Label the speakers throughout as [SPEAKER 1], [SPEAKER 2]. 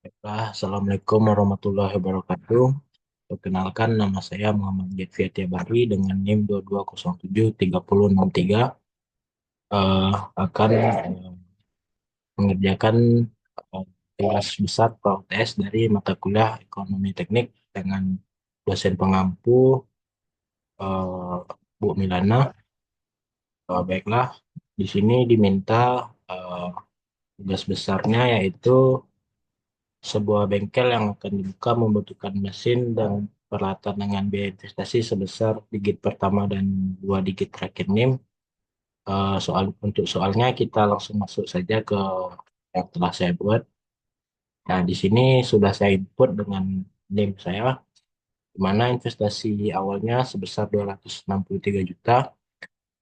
[SPEAKER 1] Baiklah, Assalamualaikum warahmatullahi wabarakatuh. Perkenalkan, nama saya Muhammad Jatvi Bari dengan NIM 22073063. Akan mengerjakan tugas besar PUTS dari mata kuliah Ekonomi Teknik dengan dosen pengampu Bu Milana. Baiklah, di sini diminta eh, tugas besarnya yaitu sebuah bengkel yang akan dibuka membutuhkan mesin dan peralatan dengan biaya investasi sebesar digit pertama dan dua digit terakhir NIM. Untuk soalnya kita langsung masuk saja ke yang telah saya buat. Nah, di sini sudah saya input dengan NIM saya, di mana investasi awalnya sebesar 263 juta,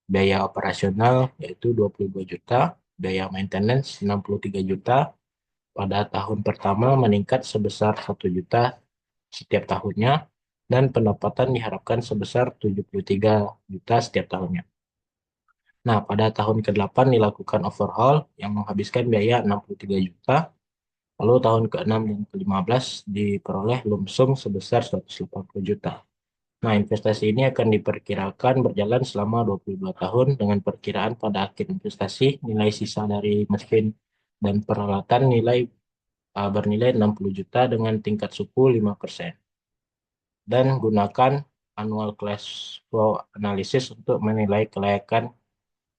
[SPEAKER 1] biaya operasional yaitu 22 juta, biaya maintenance 63 juta, pada tahun pertama meningkat sebesar 1 juta setiap tahunnya, dan pendapatan diharapkan sebesar 73 juta setiap tahunnya. Nah, pada tahun ke-8 dilakukan overhaul yang menghabiskan biaya 63 juta, lalu tahun ke-6 dan ke-15 diperoleh lump sum sebesar 180 juta. Nah, investasi ini akan diperkirakan berjalan selama 22 tahun dengan perkiraan pada akhir investasi nilai sisa dari mesin dan peralatan bernilai 60 juta dengan tingkat suku 5%. Dan gunakan annual cash flow analysis untuk menilai kelayakan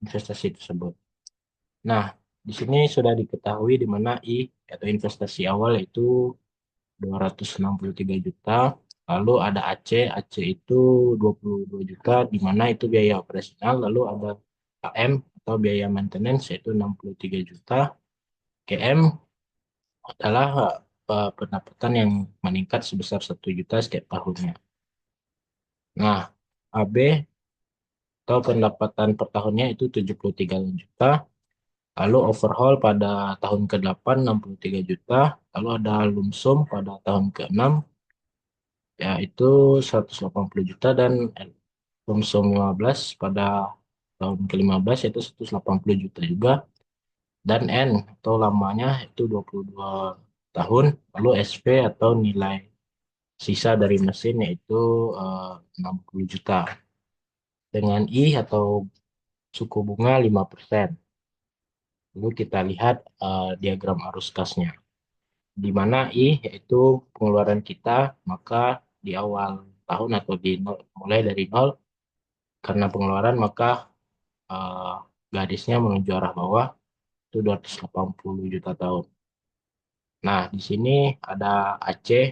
[SPEAKER 1] investasi tersebut. Nah, di sini sudah diketahui di mana atau investasi awal itu 263 juta, lalu ada AC itu 22 juta, di mana itu biaya operasional, lalu ada AM atau biaya maintenance yaitu 63 juta, GM adalah pendapatan yang meningkat sebesar 1 juta setiap tahunnya. Nah, AB atau pendapatan per tahunnya itu 73 juta, lalu overhaul pada tahun ke-8 63 juta, lalu ada lump sum pada tahun ke-6 yaitu 180 juta, dan lump sum 15 pada tahun ke-15 yaitu 180 juta juga, dan N atau lamanya itu 22 tahun, lalu SP atau nilai sisa dari mesin yaitu 60 juta, dengan I atau suku bunga 5%. Lalu kita lihat diagram arus kasnya, di mana I yaitu pengeluaran kita, maka di awal tahun atau mulai dari nol karena pengeluaran, maka eh, garisnya menuju arah bawah itu 280 juta tahun. Nah, di sini ada AC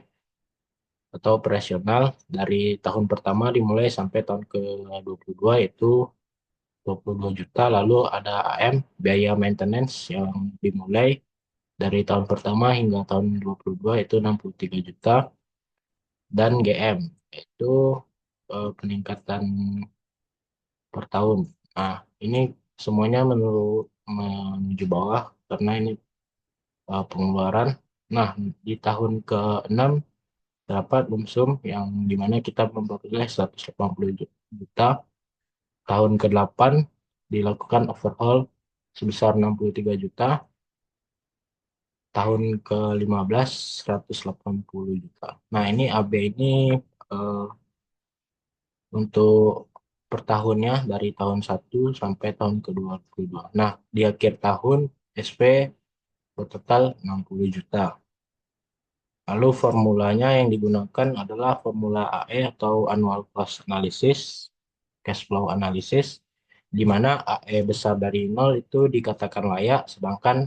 [SPEAKER 1] atau operasional dari tahun pertama dimulai sampai tahun ke-22 yaitu 22 juta, lalu ada AM biaya maintenance yang dimulai dari tahun pertama hingga tahun 22 itu 63 juta, dan GM yaitu peningkatan per tahun. Nah, ini semuanya menuju bawah karena ini pengeluaran. Nah, di tahun ke-6 terdapat lump sum yang dimana kita memperoleh 180 juta. Tahun ke-8 dilakukan overhaul sebesar 63 juta. Tahun ke-15 180 juta. Nah, ini AB ini eh, untuk per tahunnya dari tahun 1 sampai tahun ke-22. Nah, di akhir tahun SP bertotal 60 juta. Lalu formulanya yang digunakan adalah formula AE atau Annual Cost Analysis, Cash Flow Analysis, di mana AE besar dari nol itu dikatakan layak, sedangkan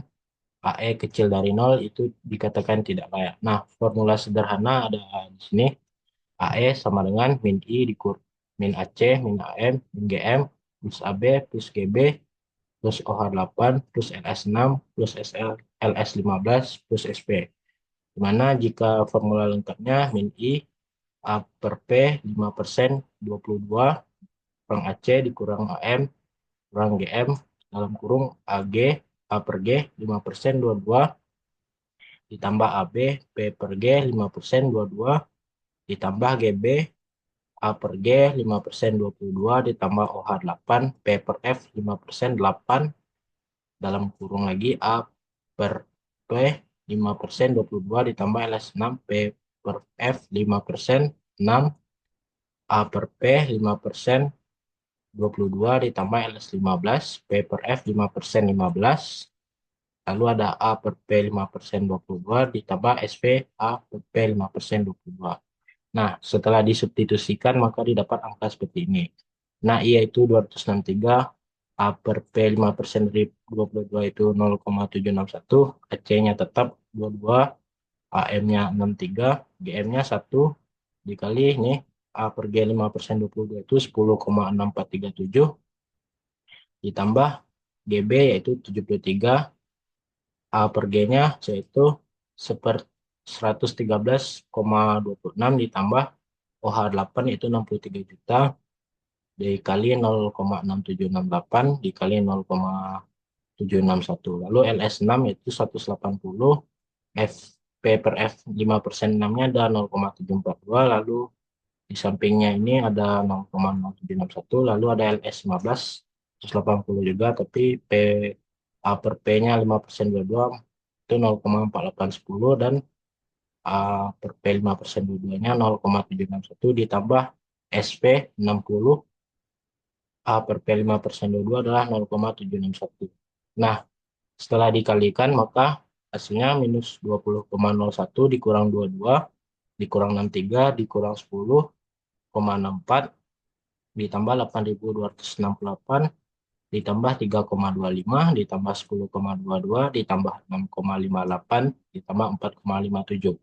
[SPEAKER 1] AE kecil dari nol itu dikatakan tidak layak. Nah, formula sederhana ada di sini. AE sama dengan min I min AC, min AM, min GM, plus AB, plus GB, plus OH8, plus LS6, plus LS15, plus SP. Di mana jika formula lengkapnya min I A per P 5% 22, kurang AC dikurang AM kurang GM dalam kurung AG A per G 5% 22, ditambah AB P per G 5% 22, ditambah GB A per G 5% 22, ditambah OH8 P per F 5% 8, dalam kurung lagi A per P 5% 22 ditambah LS6 P per F 5% 6 A per P 5% 22 ditambah LS15 P per F 5% 15. Lalu ada A per P 5% 22 ditambah SP A per P 5% 22. Nah, setelah disubstitusikan maka didapat angka seperti ini. Nah, I yaitu 263, A per P 5% dari 22 itu 0,761, AC-nya tetap 22, AM-nya 63, GM-nya 1, dikali ini A per G 5% 22 itu 10,6437, ditambah GB yaitu 73, A per G-nya yaitu 113,26 ditambah OH8 itu 63 juta dikali 0,6768 dikali 0,761. Lalu LS6 itu 180, P per F 5% 6-nya ada 0,742, lalu di sampingnya ini ada 0,0761, lalu ada LS15 180 juga, tapi A per P-nya 5% 22 itu 0,4810 dan A per P 5% 22-nya 0,761 ditambah SP 60 A per P 5% 22 adalah 0,761. Nah, setelah dikalikan maka hasilnya minus 20,01 dikurang 22 dikurang 63 dikurang 10,64 ditambah 8.268 ditambah 3,25 ditambah 10,22 ditambah 6,58 ditambah 4,57,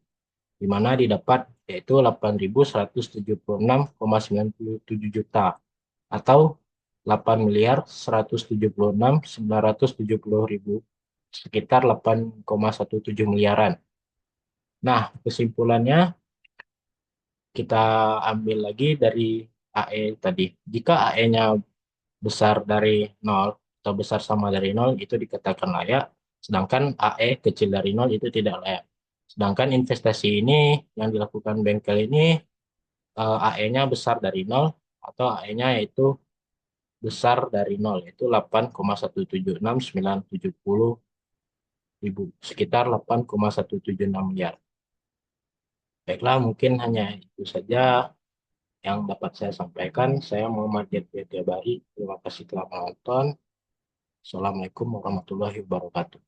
[SPEAKER 1] di mana didapat yaitu 8.176,97 juta atau 8.176.970.000, sekitar 8,17 miliaran. Nah, kesimpulannya kita ambil lagi dari AE tadi. Jika AE-nya besar dari 0 atau besar sama dari 0 itu dikatakan layak, sedangkan AE kecil dari 0 itu tidak layak. Sedangkan investasi ini yang dilakukan bengkel ini AE-nya besar dari 0 atau AE-nya yaitu besar dari 0 yaitu 8,176.970 ribu, sekitar 8,176 miliar. Baiklah, mungkin hanya itu saja yang dapat saya sampaikan. Saya Muhammad Yatya Bari. Terima kasih telah menonton. Assalamualaikum warahmatullahi wabarakatuh.